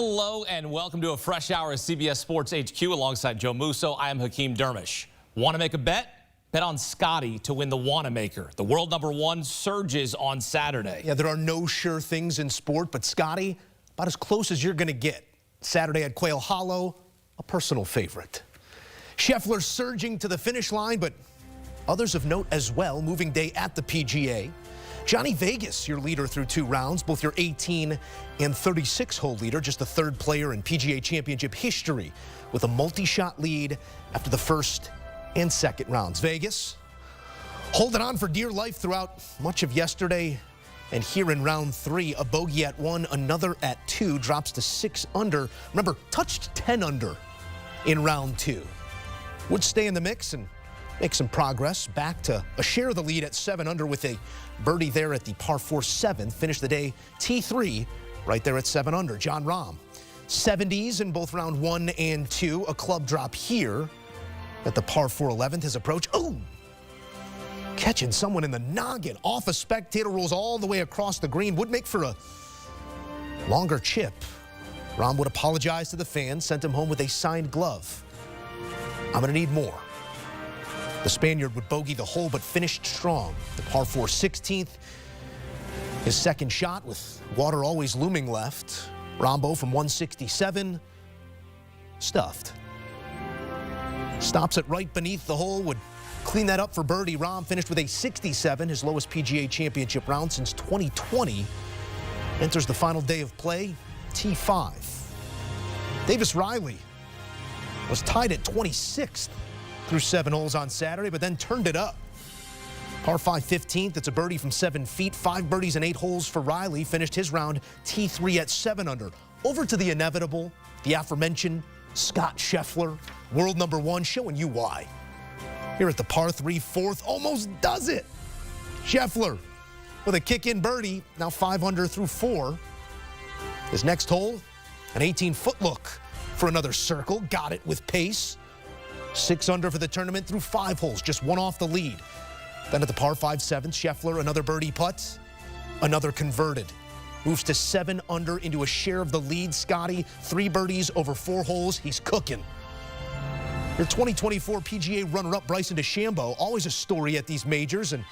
Hello and welcome to a fresh hour of CBS Sports HQ alongside Joe Musso. I am Hakeem Dermish. Want to make a bet? Bet on Scottie to win the Wanamaker. The world #1 surges on Saturday. Yeah, there are no sure things in sport, but Scottie, about as close as you're going to get. Saturday at Quail Hollow, a personal favorite. Scheffler surging to the finish line, but others of note as well. Moving day at the PGA. Johnny Vegas, your leader through 2 rounds, both your 18 and 36-hole leader, just the 3rd player in PGA Championship history with a multi-shot lead after the 1st and 2nd rounds. Vegas holding on for dear life throughout much of yesterday, and here in round 3, a bogey at 1, another at 2, drops to 6 under. Remember, touched 10 under in round 2. Would stay in the mix and make some progress back to a share of the lead at 7 under with a birdie there at the par 4 7th. Finished the day T3 right there at 7 under. Jon Rahm, 70s in both round 1 and 2. A club drop here at the par 4 11th. His approach, catching someone in the noggin. Off a spectator, rolls all the way across the green. Would make for a longer chip. Rahm would apologize to the fans, sent him home with a signed glove. I'm going to need more. The Spaniard would bogey the hole, but finished strong. The par 4 16th, his 2nd shot with water always looming left. Rombo from 167, stuffed. Stops it right beneath the hole, would clean that up for birdie. Rahm finished with a 67, his lowest PGA Championship round since 2020. Enters the final day of play, T5. Davis Riley was tied at 26th through 7 holes on Saturday, but then turned it up. Par 5 15th, it's a birdie from 7 feet. 5 birdies and 8 holes for Riley. Finished his round T3 at 7 under. Over to the inevitable, the aforementioned Scott Scheffler, world #1, showing you why. Here at the par 3 4th, almost does it. Scheffler with a kick-in birdie, now 5 under through 4. His next hole, an 18-foot look for another circle. Got it with pace. 6 under for the tournament through 5 holes, just 1 off the lead. Then at the par 5 7th, Scheffler, another birdie putt, another converted. Moves to 7 under into a share of the lead. Scottie, 3 birdies over 4 holes. He's cooking. Your 2024 PGA runner-up Bryson DeChambeau, always a story at these majors, and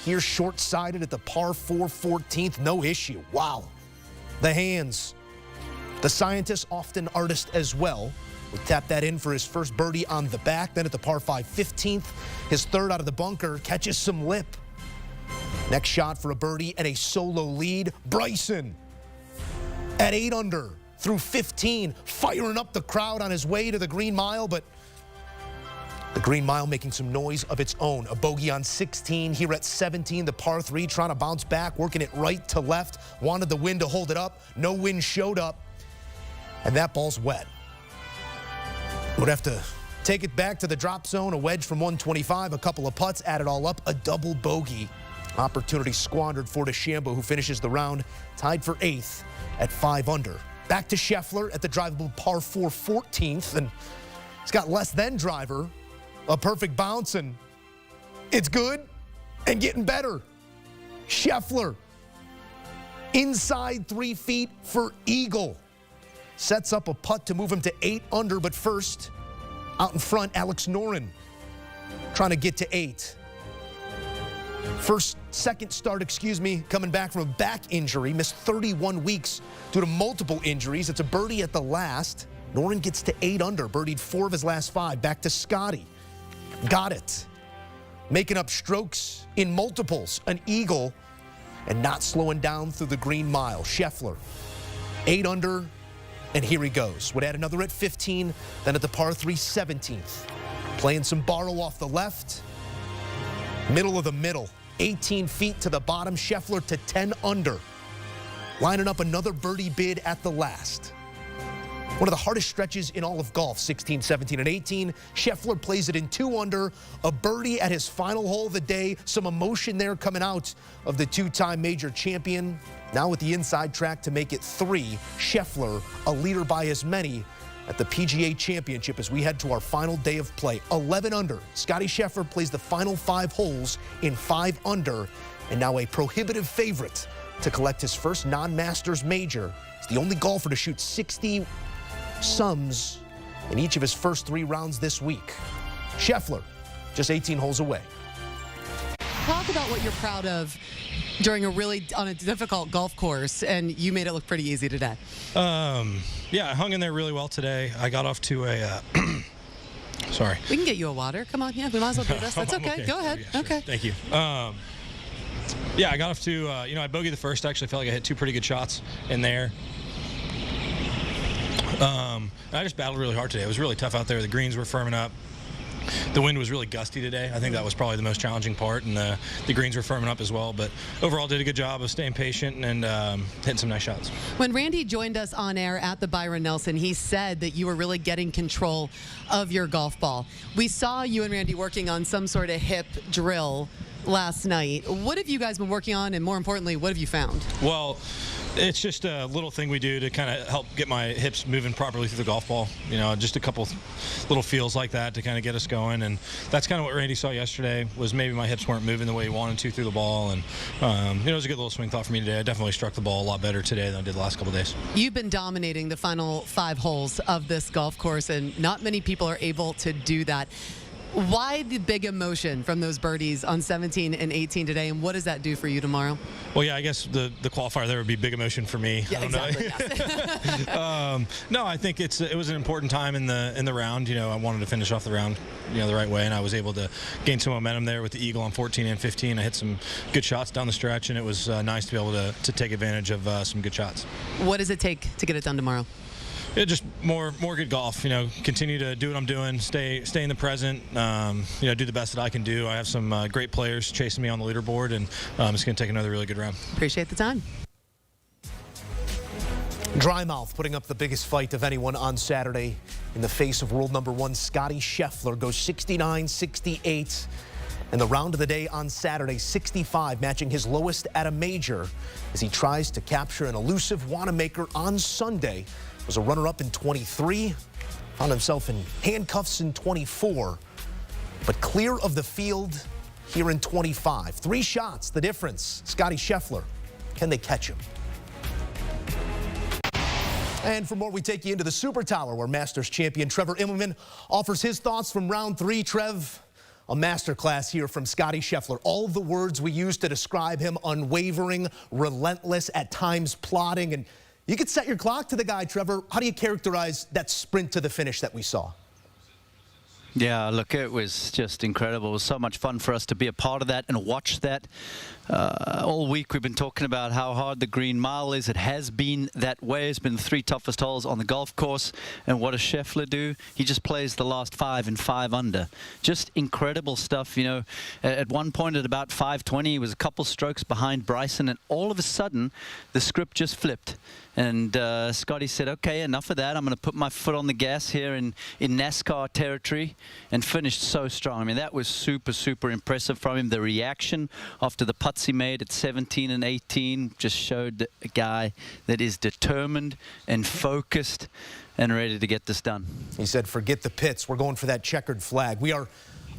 here short-sided at the par 4 14th, no issue. Wow. The hands. The scientist, often artist as well, would tap that in for his first birdie on the back. Then at the par 5 15th, his 3rd out of the bunker, catches some lip. Next shot for a birdie and a solo lead. Bryson at 8 under through 15, firing up the crowd on his way to the Green Mile, but the Green Mile making some noise of its own. A bogey on 16 here at 17, the par 3, trying to bounce back, working it right to left. Wanted the wind to hold it up. No wind showed up, and that ball's wet. Would have to take it back to the drop zone, a wedge from 125, a couple of putts, add it all up, a double bogey. Opportunity squandered for DeChambeau, who finishes the round tied for 8th at 5 under. Back to Scheffler at the drivable par 4 14th, and he's got less than driver, a perfect bounce, and it's good and getting better. Scheffler inside 3 feet for eagle. Sets up a putt to move him to 8 under, but first, out in front, Alex Noren trying to get to 8. Second start, coming back from a back injury, missed 31 weeks due to multiple injuries. It's a birdie at the last. Noren gets to 8 under, birdied 4 of his last 5. Back to Scottie. Got it. Making up strokes in multiples, an eagle, and not slowing down through the Green Mile. Scheffler, 8 under. And here he goes. Would add another at 15, then at the par 3 17th. Playing some borrow off the left. Middle of the middle. 18 feet to the bottom. Scheffler to 10 under. Lining up another birdie bid at the last. One of the hardest stretches in all of golf, 16, 17, and 18. Scheffler plays it in 2 under, a birdie at his final hole of the day. Some emotion there coming out of the 2-time major champion. Now with the inside track to make it 3. Scheffler, a leader by as many at the PGA Championship as we head to our final day of play. 11 under. Scottie Scheffler plays the final 5 holes in 5 under, and now a prohibitive favorite to collect his first non-Masters major. He's the only golfer to shoot 60 sums in each of his first 3 rounds this week. Scheffler, just 18 holes away. Talk about what you're proud of during on a difficult golf course, and you made it look pretty easy today. Yeah, I hung in there really well today. I got off to a sorry. We can get you a water. Come on, yeah, we might as well do this. That's okay. Go ahead. Yeah, sure. Okay. Thank you. Yeah, I got off to, I bogeyed the first. Actually, felt like I hit 2 pretty good shots in there. I just battled really hard today. It was really tough out there. The greens were firming up. The wind was really gusty today. I think that was probably the most challenging part, and the greens were firming up as well. But overall, did a good job of staying patient and hitting some nice shots. When Randy joined us on air at the Byron Nelson, he said that you were really getting control of your golf ball. We saw you and Randy working on some sort of hip drill last night. What have you guys been working on, and more importantly, what have you found? Well, it's just a little thing we do to kind of help get my hips moving properly through the golf ball. Just a couple little feels like that to kind of get us going. And that's kind of what Randy saw yesterday, was maybe my hips weren't moving the way he wanted to through the ball. And, it was a good little swing thought for me today. I definitely struck the ball a lot better today than I did the last couple of days. You've been dominating the final 5 holes of this golf course, and not many people are able to do that. Why the big emotion from those birdies on 17 and 18 today, and what does that do for you tomorrow? Well, yeah, I guess the qualifier there would be big emotion for me. Yeah, I don't exactly. know. No, I think it was an important time in the round. I wanted to finish off the round, the right way, and I was able to gain some momentum there with the eagle on 14 and 15. I hit some good shots down the stretch, and it was nice to be able to take advantage of some good shots. What does it take to get it done tomorrow? Yeah, just more good golf. Continue to do what I'm doing, stay in the present. Do the best that I can do. I have some great players chasing me on the leaderboard, and it's going to take another really good round. Appreciate the time. Drymouth putting up the biggest fight of anyone on Saturday in the face of world number 1 Scottie Scheffler. Goes 69-68. And the round of the day on Saturday, 65, matching his lowest at a major as he tries to capture an elusive Wanamaker on Sunday. Was a runner-up in 23, found himself in handcuffs in 24, but clear of the field here in 25. 3 shots, the difference. Scottie Scheffler, can they catch him? And for more, we take you into the Super Tower, where Masters champion Trevor Immelman offers his thoughts from round 3. Trev, a masterclass here from Scottie Scheffler. All of the words we use to describe him: unwavering, relentless, at times plodding, and you could set your clock to the guy, Trevor. How do you characterize that sprint to the finish that we saw? Yeah, look, it was just incredible. It was so much fun for us to be a part of that and watch that. All week we've been talking about how hard the Green Mile is. It has been that way. It's been the 3 toughest holes on the golf course. And what does Scheffler do? He just plays the last 5 and 5 under. Just incredible stuff. At one point at about 5:20, he was a couple strokes behind Bryson, and all of a sudden the script just flipped. And Scottie said, okay, enough of that. I'm going to put my foot on the gas here in NASCAR territory, and finished so strong. I mean, that was super, super impressive from him. The reaction after the putts he made at 17 and 18 just showed a guy that is determined and focused and ready to get this done. He said, forget the pits. We're going for that checkered flag. We are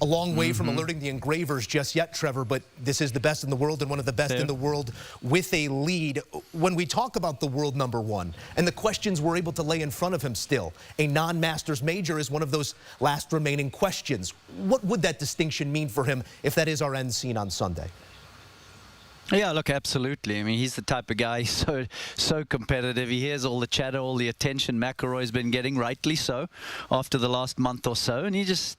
a long way from alerting the engravers just yet, Trevor, but this is the best in the world and one of the best in the world with a lead. When we talk about the world number 1 and the questions we're able to lay in front of him still, a non-Masters major is one of those last remaining questions. What would that distinction mean for him if that is our end scene on Sunday? Yeah, look, absolutely. I mean, he's the type of guy, so competitive. He hears all the chatter, all the attention McIlroy's been getting, rightly so, after the last month or so. And he just,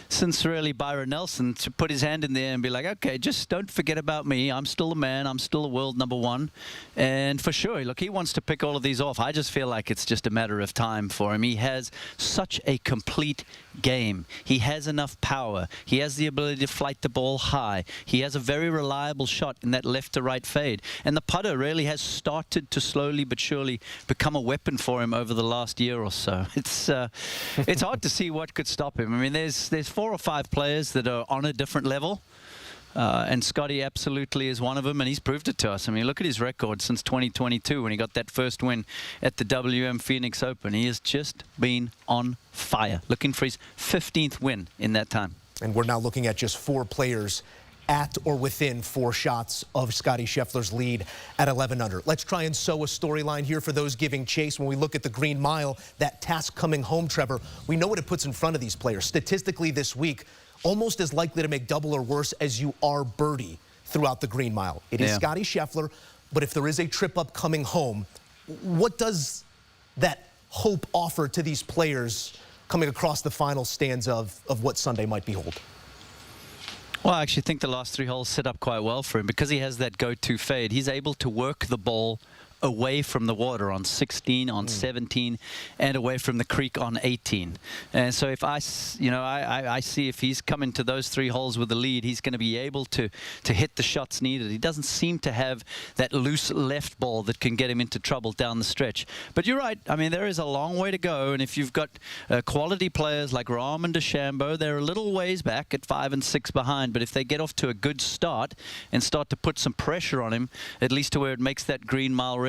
since really Byron Nelson, to put his hand in there and be like, okay, just don't forget about me. I'm still a man. I'm still a world number 1. And for sure, look, he wants to pick all of these off. I just feel like it's just a matter of time for him. He has such a complete game. He has enough power. He has the ability to flight the ball high. He has a very reliable shot in that left to right fade. And the putter really has started to slowly but surely become a weapon for him over the last year or so. It's hard to see what could stop him. I mean, there's 4 or 5 players that are on a different level. And Scottie absolutely is one of them, and he's proved it to us. I mean, look at his record since 2022 when he got that first win at the WM Phoenix Open. He has just been on fire, looking for his 15th win in that time. And we're now looking at just 4 players at or within 4 shots of Scottie Scheffler's lead at 11 under. Let's try and sew a storyline here for those giving chase. When we look at the Green Mile, that task coming home, Trevor, we know what it puts in front of these players. Statistically this week, almost as likely to make double or worse as you are birdie throughout the Green Mile. It is Scottie Scheffler, but if there is a trip up coming home, what does that hope offer to these players coming across the final stands of what Sunday might behold? Well, I actually think the last 3 holes set up quite well for him because he has that go-to fade. He's able to work the ball away from the water on 16, on 17, and away from the creek on 18. And so if I see if he's coming to those 3 holes with the lead, he's going to be able to hit the shots needed. He doesn't seem to have that loose left ball that can get him into trouble down the stretch. But you're right. I mean, there is a long way to go. And if you've got quality players like Rahm and DeChambeau, they're a little ways back at 5 and 6 behind. But if they get off to a good start and start to put some pressure on him, at least to where it makes that Green Mile really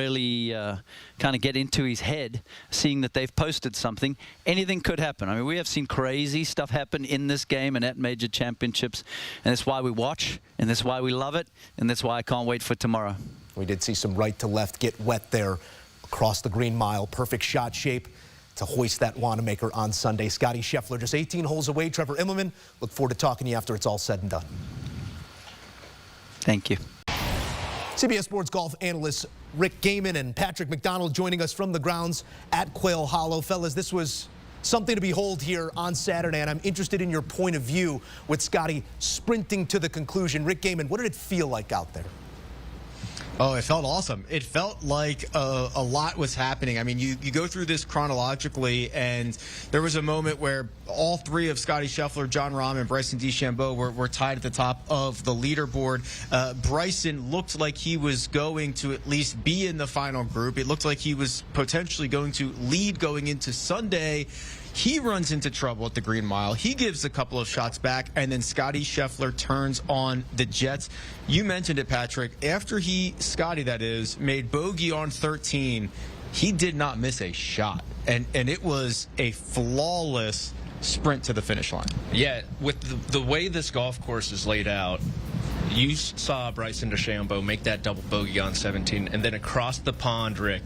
kind of get into his head, seeing that they've posted something, anything could happen. I mean, we have seen crazy stuff happen in this game and at major championships, and that's why we watch, and that's why we love it, and that's why I can't wait for tomorrow. We did see some right to left get wet there across the Green Mile. Perfect shot shape to hoist that Wanamaker on Sunday. Scottie Scheffler just 18 holes away. Trevor Immelman, look forward to talking to you after it's all said and done. Thank you. CBS Sports golf analysts Rick Gehman and Patrick McDonald joining us from the grounds at Quail Hollow. Fellas, this was something to behold here on Saturday, and I'm interested in your point of view with Scottie sprinting to the conclusion. Rick Gehman, what did it feel like out there? Oh, it felt awesome. It felt like a lot was happening. I mean, you go through this chronologically, and there was a moment where all 3 of Scottie Scheffler, Jon Rahm, and Bryson DeChambeau were tied at the top of the leaderboard. Bryson looked like he was going to at least be in the final group. It looked like he was potentially going to lead going into Sunday. He runs into trouble at the Green Mile. He gives a couple of shots back, and then Scottie Scheffler turns on the jets. You mentioned it, Patrick. After Scottie, that is, made bogey on 13, he did not miss a shot. And it was a flawless sprint to the finish line. Yeah, with the way this golf course is laid out, you saw Bryson DeChambeau make that double bogey on 17, and then across the pond, Rick,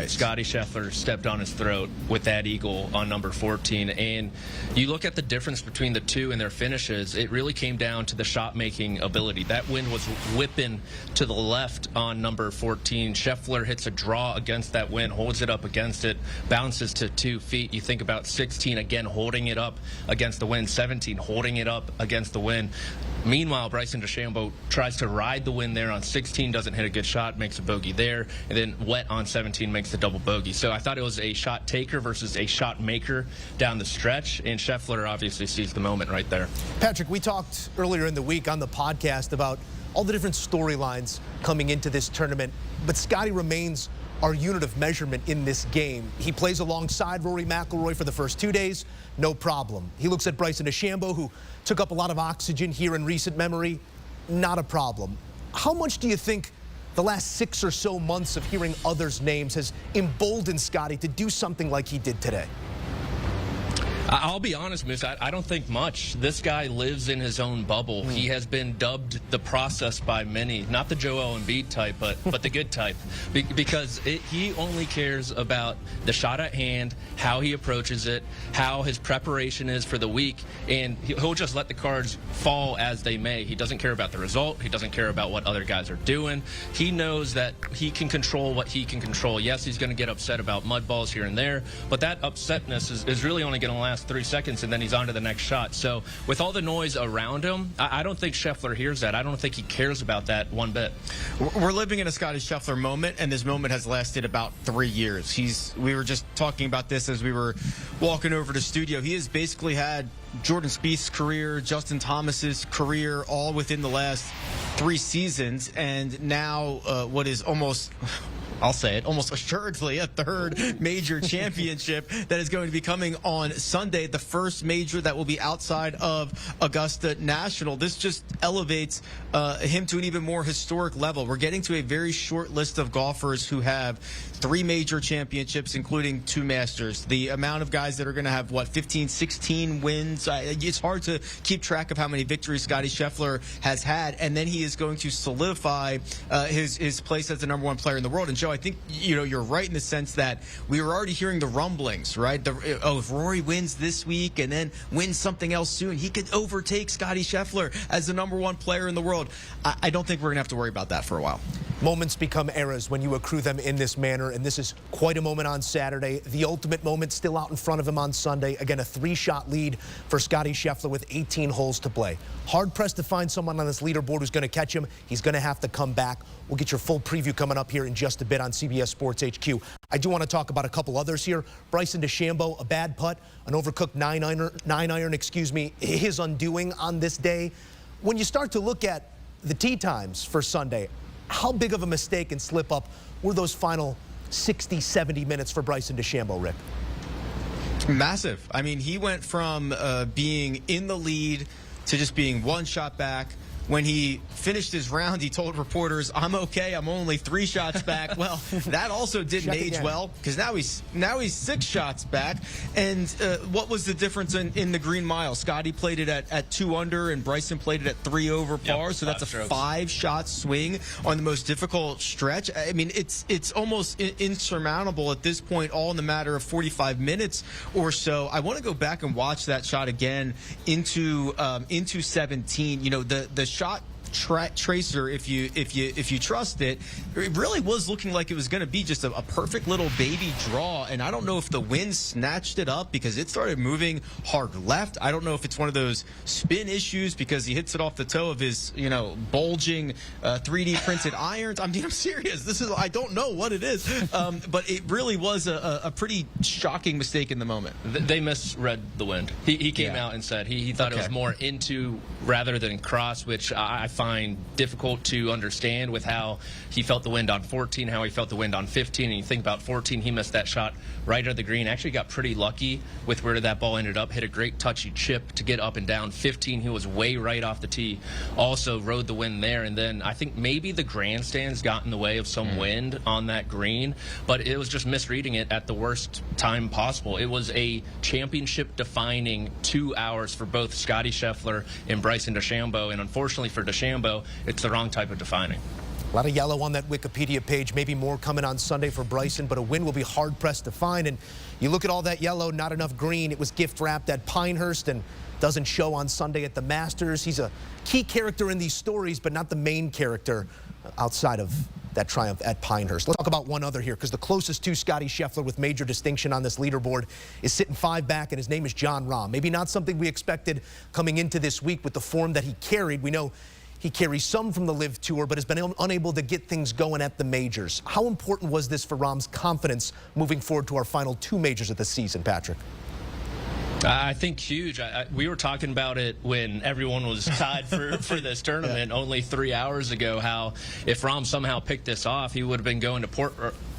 Scottie Scheffler stepped on his throat with that eagle on number 14. And you look at the difference between the two and their finishes, it really came down to the shot-making ability. That wind was whipping to the left on number 14. Scheffler hits a draw against that wind, holds it up against it, bounces to 2 feet. You think about 16, again, holding it up against the wind, 17, holding it up against the wind. Meanwhile, Bryson DeChambeau tries to ride the wind there on 16, doesn't hit a good shot, makes a bogey there, and then wet on 17 makes the double bogey. So I thought it was a shot taker versus a shot maker down the stretch, and Scheffler obviously sees the moment right there. Patrick, we talked earlier in the week on the podcast about all the different storylines coming into this tournament, but Scottie remains our unit of measurement in this game. He plays alongside Rory McIlroy for the first 2 days, no problem. He looks at Bryson DeChambeau, who took up a lot of oxygen here in recent memory, not a problem. How much do you think the last 6 or so months of hearing others' names has emboldened Scottie to do something like he did today? I'll be honest, Miss, I don't think much. This guy lives in his own bubble. He has been dubbed the process by many, not the Joel Embiid type, but the good type, because he only cares about the shot at hand, how he approaches it, how his preparation is for the week, and he'll just let the cards fall as they may. He doesn't care about the result. He doesn't care about what other guys are doing. He knows that he can control what he can control. Yes, he's going to get upset about mud balls here and there, but that upsetness is really only going to last 3 seconds, and then he's on to the next shot. So with all the noise around him, I don't think Scheffler hears that. I don't think he cares about that one bit. We're living in a Scottie Scheffler moment, and this moment has lasted about 3 years. We were just talking about this as we were walking over to studio. He has basically had Jordan Spieth's career, Justin Thomas's career, all within the last 3 seasons, and now what is almost I'll say it, almost assuredly a third major championship that is going to be coming on Sunday, the first major that will be outside of Augusta National. This just elevates him to an even more historic level. We're getting to a very short list of golfers who have 3 major championships, including 2 Masters. The amount of guys that are going to have, 15, 16 wins? It's hard to keep track of how many victories Scottie Scheffler has had, and then he is going to solidify his place as the #1 player in the world. And Joe, I think you're right in the sense that we were already hearing the rumblings, right? If Rory wins this week and then wins something else soon, he could overtake Scottie Scheffler as the #1 player in the world. I don't think we're going to have to worry about that for a while. Moments become eras when you accrue them in this manner, and this is quite a moment on Saturday. The ultimate moment still out in front of him on Sunday. Again, a 3-shot lead for Scottie Scheffler with 18 holes to play. Hard-pressed to find someone on this leaderboard who's going to catch him. He's going to have to come back. We'll get your full preview coming up here in just a bit on CBS Sports HQ. I do want to talk about a couple others here. Bryson DeChambeau, a bad putt, an overcooked 9-iron, his undoing on this day. When you start to look at the tee times for Sunday, how big of a mistake and slip up were those final 60, 70 minutes for Bryson DeChambeau, Rick? Massive. I mean, he went from being in the lead to just being 1 shot back. When he finished his round, he told reporters, "I'm okay. I'm only 3 shots back." Well, that also didn't age well, because now he's 6 shots back. And what was the difference in the Green Mile? Scottie played it at 2 under, and Bryson played it at 3 over par. So that's a 5-shot swing on the most difficult stretch. I mean, it's almost insurmountable at this point, all in the matter of 45 minutes or so. I want to go back and watch that shot again into 17. The shot tracer, if you trust it, it really was looking like it was going to be just a perfect little baby draw. And I don't know if the wind snatched it up because it started moving hard left. I don't know if it's one of those spin issues because he hits it off the toe of his bulging 3D printed irons. I mean, I'm serious. I don't know what it is, but it really was a pretty shocking mistake in the moment. They misread the wind. He came out and said he thought it was more into rather than cross, which I find difficult to understand with how he felt the wind on 14, how he felt the wind on 15. And you think about 14, he missed that shot right at the green. Actually got pretty lucky with where that ball ended up. Hit a great touchy chip to get up and down. 15, he was way right off the tee. Also rode the wind there. And then I think maybe the grandstands got in the way of some wind on that green, but it was just misreading it at the worst time possible. It was a championship-defining 2 hours for both Scottie Scheffler and Bryson DeChambeau, and unfortunately for DeChambeau, it's the wrong type of defining. A lot of yellow on that Wikipedia page, maybe more coming on Sunday for Bryson, but a win will be hard-pressed to find. And you look at all that yellow, not enough green. It was gift-wrapped at Pinehurst and doesn't show on Sunday at the Masters. He's a key character in these stories, but not the main character outside of that triumph at Pinehurst. Let's talk about one other here, because the closest to Scottie Scheffler with major distinction on this leaderboard is sitting 5 back, and his name is Jon Rahm. Maybe not something we expected coming into this week with the form that he carried. We know he carries some from the LIV Tour, but has been unable to get things going at the majors. How important was this for Rahm's confidence moving forward to our final 2 majors of the season, Patrick? I think huge. We were talking about it when everyone was tied for this tournament only 3 hours ago, how if Rahm somehow picked this off, he would have been going to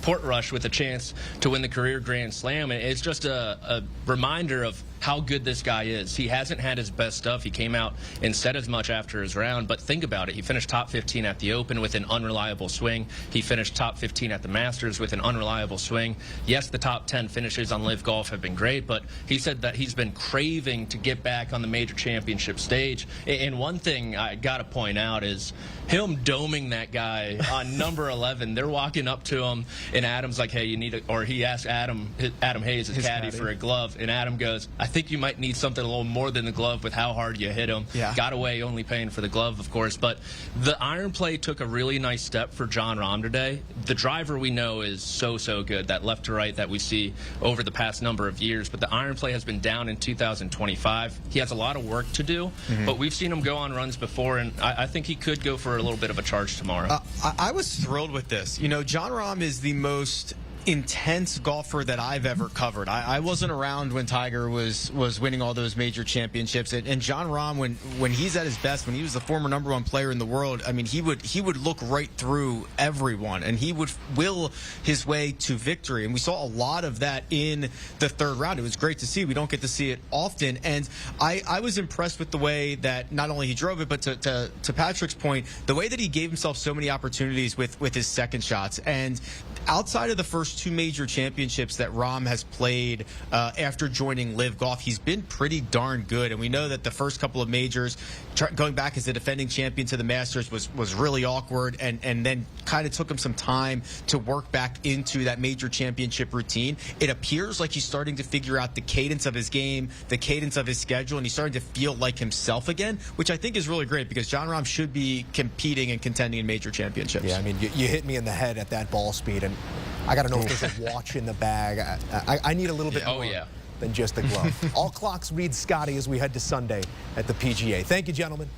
Portrush with a chance to win the career Grand Slam. And it's just a reminder of how good this guy is. He hasn't had his best stuff. He came out and said as much after his round, but think about it. He finished top 15 at the Open with an unreliable swing. He finished top 15 at the Masters with an unreliable swing. Yes, the top 10 finishes on LIV Golf have been great, but he said that he's been craving to get back on the major championship stage. And one thing I got to point out is him doming that guy on number 11. They're walking up to him, and Adam's like, hey, you need or he asked Adam Hayes, his caddy, for a glove, and Adam goes, I think you might need something a little more than the glove with how hard you hit him. Yeah. Got away only paying for the glove, of course. But the iron play took a really nice step for Jon Rahm today. The driver we know is so good, that left to right that we see over the past number of years. But the iron play has been down in 2025. He has a lot of work to do, but we've seen him go on runs before, and I think he could go for a little bit of a charge tomorrow. I was thrilled with this. Jon Rahm is the most intense golfer that I've ever covered. I wasn't around when Tiger was winning all those major championships, and Jon Rahm, when he's at his best, when he was the former #1 player in the world, I mean, he would look right through everyone, and he would will his way to victory. And we saw a lot of that in the third round. It was great to see. We don't get to see it often, and I was impressed with the way that not only he drove it, but to Patrick's point, the way that he gave himself so many opportunities with his second shots. And outside of the first 2 major championships that Rahm has played after joining Live Golf, he's been pretty darn good. And we know that the first couple of majors, going back as the defending champion to the Masters, was really awkward, and then kind of took him some time to work back into that major championship routine. It appears like he's starting to figure out the cadence of his game, the cadence of his schedule, and he's starting to feel like himself again, which I think is really great, because Jon Rahm should be competing and contending in major championships. Yeah, I mean, you hit me in the head at that ball speed, and I got to know if there's a watch in the bag. I need a little bit more than just a glove. All clocks read Scottie as we head to Sunday at the PGA. Thank you, gentlemen.